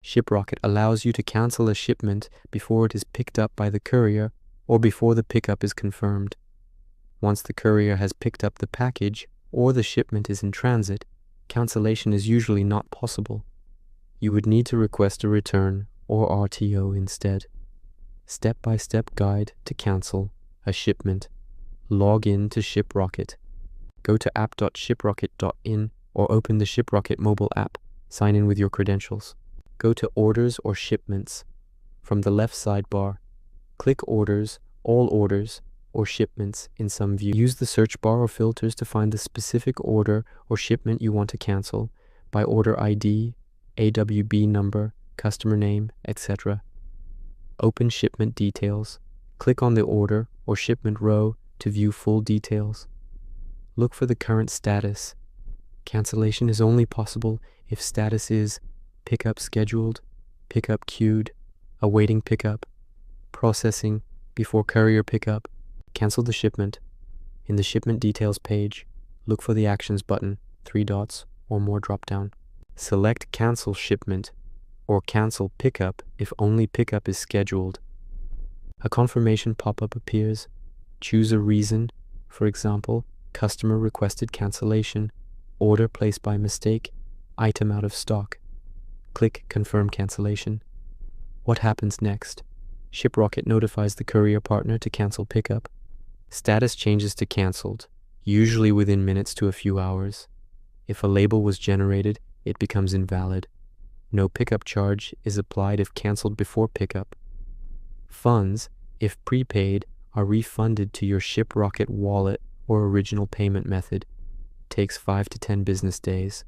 Shiprocket allows you to cancel a shipment before it is picked up by the courier or before the pickup is confirmed. Once the courier has picked up the package or the shipment is in transit, cancellation is usually not possible. You would need to request a return or RTO instead. Step-by-step guide to cancel a shipment. Log in to Shiprocket. Go to app.shiprocket.in or open the Shiprocket mobile app. Sign in with your credentials. Go to Orders or Shipments. From the left sidebar, click Orders, All Orders, or Shipments in some view. Use the search bar or filters to find the specific order or shipment you want to cancel by order ID, AWB number, customer name, etc. Open Shipment Details. Click on the order or shipment row to view full details. Look for the current status. Cancellation is only possible if status is pickup scheduled, pickup queued, awaiting pickup, processing, before courier pickup. Cancel the shipment. In the Shipment Details page, look for the Actions button, 3 dots or more drop-down. Select Cancel Shipment or Cancel Pickup if only pickup is scheduled. A confirmation pop-up appears. Choose a reason, for example, customer requested cancellation, order placed by mistake, item out of stock. Click Confirm Cancellation. What happens next? Shiprocket notifies the courier partner to cancel pickup. Status changes to cancelled, usually within minutes to a few hours. If a label was generated, it becomes invalid. No pickup charge is applied if cancelled before pickup. Funds, if prepaid, are refunded to your Shiprocket wallet or original payment method. Takes 5 to 10 business days.